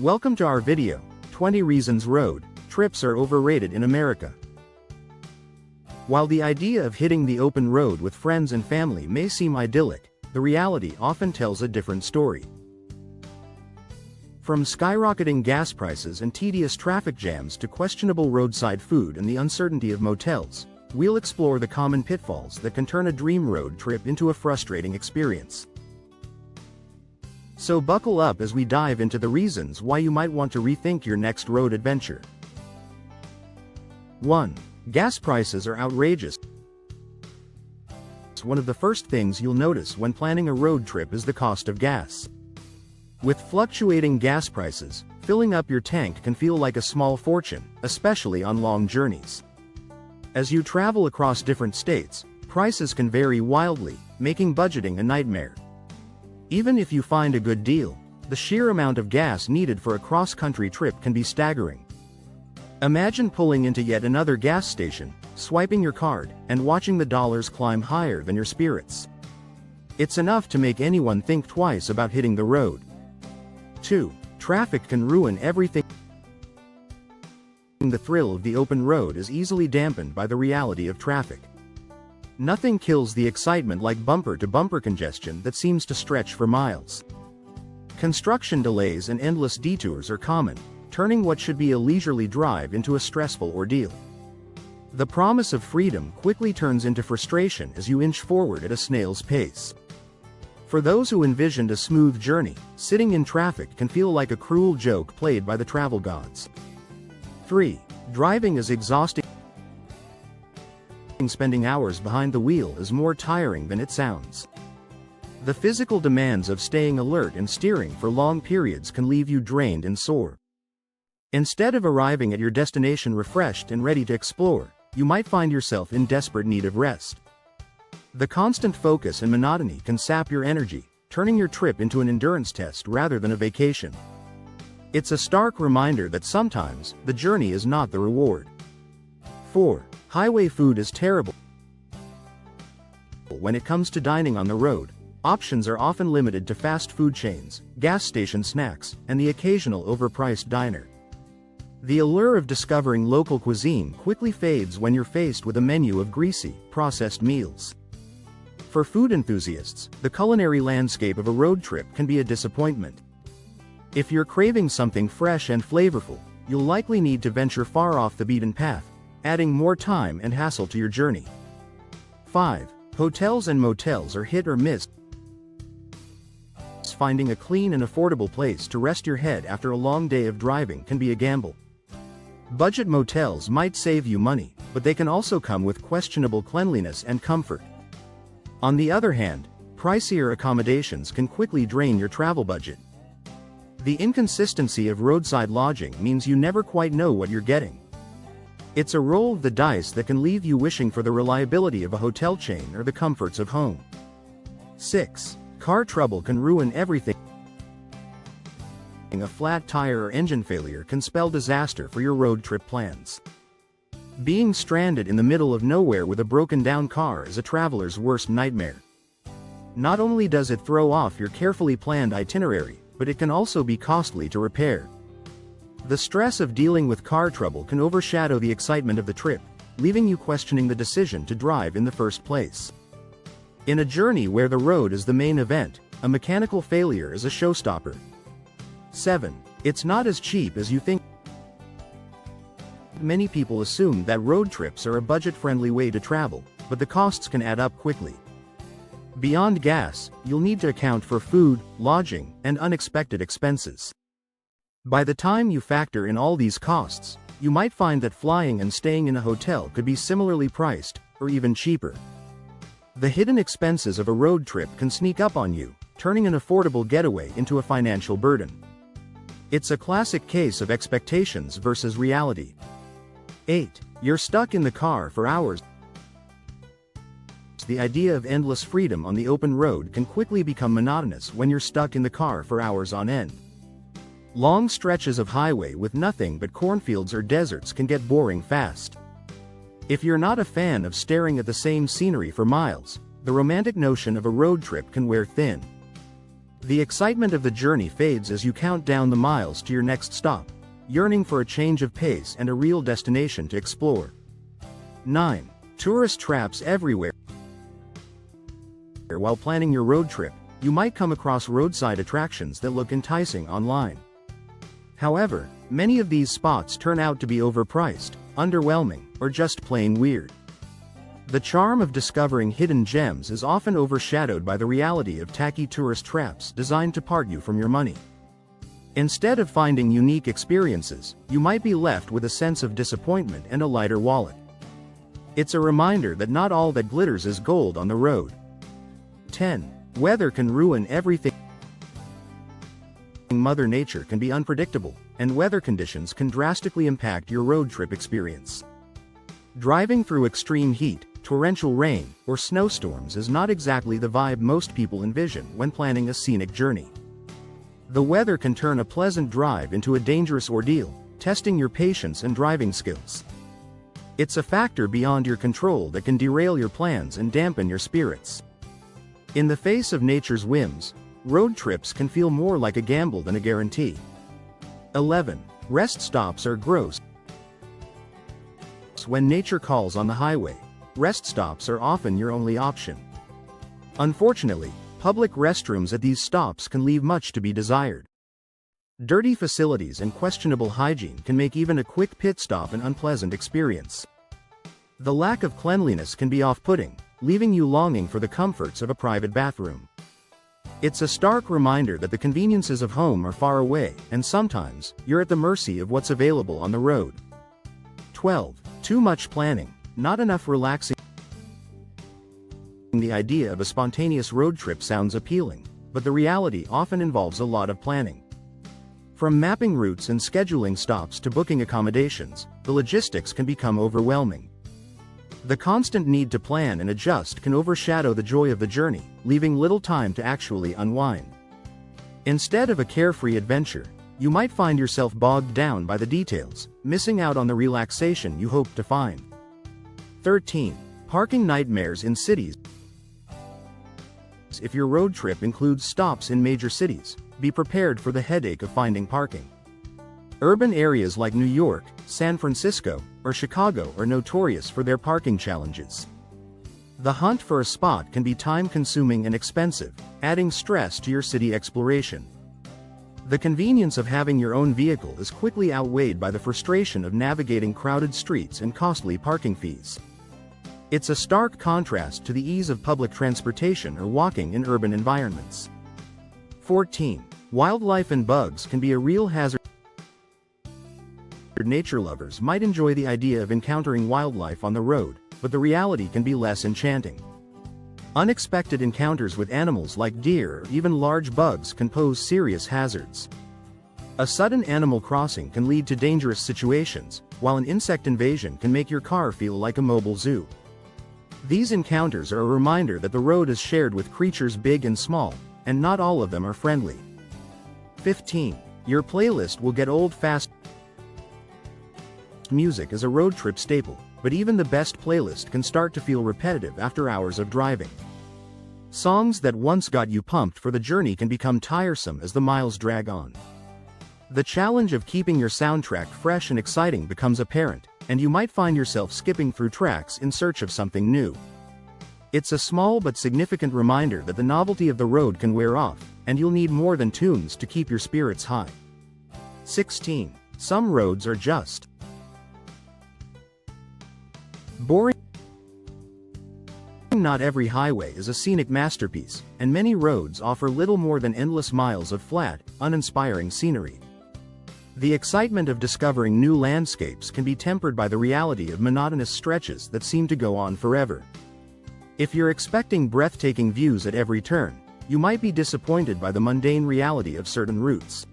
Welcome to our video, 20 Reasons Road Trips Are Overrated in America. While the idea of hitting the open road with friends and family may seem idyllic, the reality often tells a different story. From skyrocketing gas prices and tedious traffic jams to questionable roadside food and the uncertainty of motels, we'll explore the common pitfalls that can turn a dream road trip into a frustrating experience. So buckle up as we dive into the reasons why you might want to rethink your next road adventure. 1. Gas prices are outrageous. One of the first things you'll notice when planning a road trip is the cost of gas. With fluctuating gas prices, filling up your tank can feel like a small fortune, especially on long journeys. As you travel across different states, prices can vary wildly, making budgeting a nightmare. Even if you find a good deal, the sheer amount of gas needed for a cross-country trip can be staggering. Imagine pulling into yet another gas station, swiping your card, and watching the dollars climb higher than your spirits. It's enough to make anyone think twice about hitting the road. 2. Traffic can ruin everything. The thrill of the open road is easily dampened by the reality of traffic. Nothing kills the excitement like bumper-to-bumper congestion that seems to stretch for miles. Construction delays and endless detours are common, turning what should be a leisurely drive into a stressful ordeal. The promise of freedom quickly turns into frustration as you inch forward at a snail's pace. For those who envisioned a smooth journey, sitting in traffic can feel like a cruel joke played by the travel gods. 3. Driving is exhausting. Spending hours behind the wheel is more tiring than it sounds. The physical demands of staying alert and steering for long periods can leave you drained and sore. Instead of arriving at your destination refreshed and ready to explore, you might find yourself in desperate need of rest. The constant focus and monotony can sap your energy, turning your trip into an endurance test rather than a vacation. It's a stark reminder that sometimes, the journey is not the reward. 4. Highway food is terrible. When it comes to dining on the road, options are often limited to fast food chains, gas station snacks, and the occasional overpriced diner. The allure of discovering local cuisine quickly fades when you're faced with a menu of greasy, processed meals. For food enthusiasts, the culinary landscape of a road trip can be a disappointment. If you're craving something fresh and flavorful, you'll likely need to venture far off the beaten path, adding more time and hassle to your journey. 5. Hotels and motels are hit or miss. Finding a clean and affordable place to rest your head after a long day of driving can be a gamble. Budget motels might save you money, but they can also come with questionable cleanliness and comfort. On the other hand, pricier accommodations can quickly drain your travel budget. The inconsistency of roadside lodging means you never quite know what you're getting. It's a roll of the dice that can leave you wishing for the reliability of a hotel chain or the comforts of home. 6. Car trouble can ruin everything. A flat tire or engine failure can spell disaster for your road trip plans. Being stranded in the middle of nowhere with a broken-down car is a traveler's worst nightmare. Not only does it throw off your carefully planned itinerary, but it can also be costly to repair. The stress of dealing with car trouble can overshadow the excitement of the trip, leaving you questioning the decision to drive in the first place. In a journey where the road is the main event, a mechanical failure is a showstopper. 7. It's not as cheap as you think. Many people assume that road trips are a budget-friendly way to travel, but the costs can add up quickly. Beyond gas, you'll need to account for food, lodging, and unexpected expenses. By the time you factor in all these costs, you might find that flying and staying in a hotel could be similarly priced, or even cheaper. The hidden expenses of a road trip can sneak up on you, turning an affordable getaway into a financial burden. It's a classic case of expectations versus reality. 8. You're stuck in the car for hours. The idea of endless freedom on the open road can quickly become monotonous when you're stuck in the car for hours on end. Long stretches of highway with nothing but cornfields or deserts can get boring fast. If you're not a fan of staring at the same scenery for miles, the romantic notion of a road trip can wear thin. The excitement of the journey fades as you count down the miles to your next stop, yearning for a change of pace and a real destination to explore. 9. Tourist traps everywhere. While planning your road trip, you might come across roadside attractions that look enticing online. However, many of these spots turn out to be overpriced, underwhelming, or just plain weird. The charm of discovering hidden gems is often overshadowed by the reality of tacky tourist traps designed to part you from your money. Instead of finding unique experiences, you might be left with a sense of disappointment and a lighter wallet. It's a reminder that not all that glitters is gold on the road. 10. Weather can ruin everything. Mother Nature can be unpredictable, and weather conditions can drastically impact your road trip experience. Driving through extreme heat, torrential rain, or snowstorms is not exactly the vibe most people envision when planning a scenic journey. The weather can turn a pleasant drive into a dangerous ordeal, testing your patience and driving skills. It's a factor beyond your control that can derail your plans and dampen your spirits. In the face of nature's whims, road trips can feel more like a gamble than a guarantee. 11. Rest stops are gross. When nature calls on the highway, rest stops are often your only option. Unfortunately, public restrooms at these stops can leave much to be desired. Dirty facilities and questionable hygiene can make even a quick pit stop an unpleasant experience. The lack of cleanliness can be off-putting, leaving you longing for the comforts of a private bathroom. It's a stark reminder that the conveniences of home are far away, and sometimes, you're at the mercy of what's available on the road. 12. Too much planning, not enough relaxing. The idea of a spontaneous road trip sounds appealing, but the reality often involves a lot of planning. From mapping routes and scheduling stops to booking accommodations, the logistics can become overwhelming. The constant need to plan and adjust can overshadow the joy of the journey, leaving little time to actually unwind. Instead of a carefree adventure, you might find yourself bogged down by the details, missing out on the relaxation you hoped to find. 13. Parking nightmares in cities. If your road trip includes stops in major cities, be prepared for the headache of finding parking. Urban areas like New York, San Francisco, or Chicago are notorious for their parking challenges. The hunt for a spot can be time-consuming and expensive, adding stress to your city exploration. The convenience of having your own vehicle is quickly outweighed by the frustration of navigating crowded streets and costly parking fees. It's a stark contrast to the ease of public transportation or walking in urban environments. 14. Wildlife and bugs can be a real hazard. Nature lovers might enjoy the idea of encountering wildlife on the road, but the reality can be less enchanting. Unexpected encounters with animals like deer or even large bugs can pose serious hazards. A sudden animal crossing can lead to dangerous situations, while an insect invasion can make your car feel like a mobile zoo. These encounters are a reminder that the road is shared with creatures big and small, and not all of them are friendly. 15. Your playlist will get old fast. Music is a road trip staple, but even the best playlist can start to feel repetitive after hours of driving. Songs that once got you pumped for the journey can become tiresome as the miles drag on. The challenge of keeping your soundtrack fresh and exciting becomes apparent, and you might find yourself skipping through tracks in search of something new. It's a small but significant reminder that the novelty of the road can wear off, and you'll need more than tunes to keep your spirits high. 16. Some roads are just boring. Not every highway is a scenic masterpiece, and many roads offer little more than endless miles of flat, uninspiring scenery. The excitement of discovering new landscapes can be tempered by the reality of monotonous stretches that seem to go on forever. If you're expecting breathtaking views at every turn, you might be disappointed by the mundane reality of certain routes.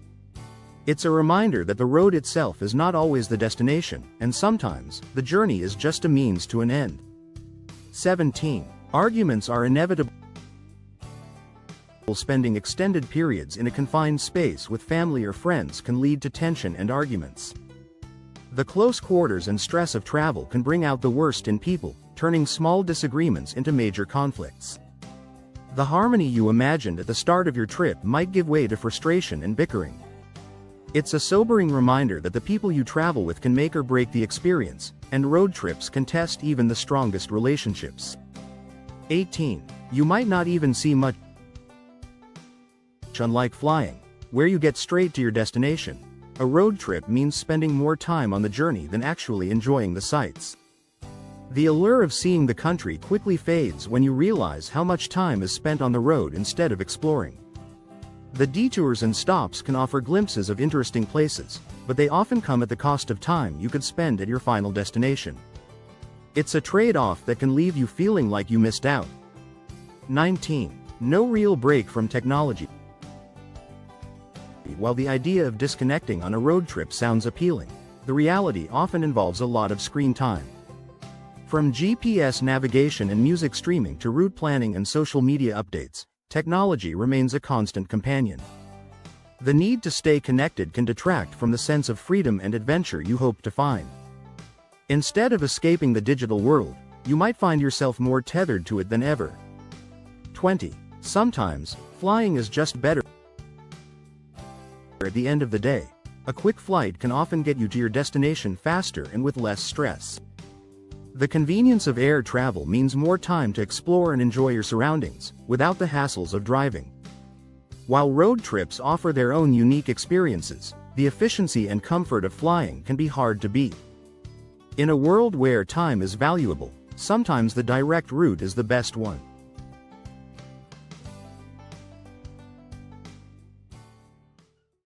It's a reminder that the road itself is not always the destination, and sometimes, the journey is just a means to an end. 17. Arguments are inevitable. Spending extended periods in a confined space with family or friends can lead to tension and arguments. The close quarters and stress of travel can bring out the worst in people, turning small disagreements into major conflicts. The harmony you imagined at the start of your trip might give way to frustration and bickering. It's a sobering reminder that the people you travel with can make or break the experience, and road trips can test even the strongest relationships. 18. You might not even see much. Unlike flying, where you get straight to your destination, a road trip means spending more time on the journey than actually enjoying the sights. The allure of seeing the country quickly fades when you realize how much time is spent on the road instead of exploring. The detours and stops can offer glimpses of interesting places, but they often come at the cost of time you could spend at your final destination. It's a trade-off that can leave you feeling like you missed out. 19. No real break from technology. While the idea of disconnecting on a road trip sounds appealing, the reality often involves a lot of screen time. From GPS navigation and music streaming to route planning and social media updates, technology remains a constant companion. The need to stay connected can detract from the sense of freedom and adventure you hope to find. Instead of escaping the digital world, you might find yourself more tethered to it than ever. 20. Sometimes, flying is just better. At the end of the day, a quick flight can often get you to your destination faster and with less stress. The convenience of air travel means more time to explore and enjoy your surroundings, without the hassles of driving. While road trips offer their own unique experiences, the efficiency and comfort of flying can be hard to beat. In a world where time is valuable, sometimes the direct route is the best one.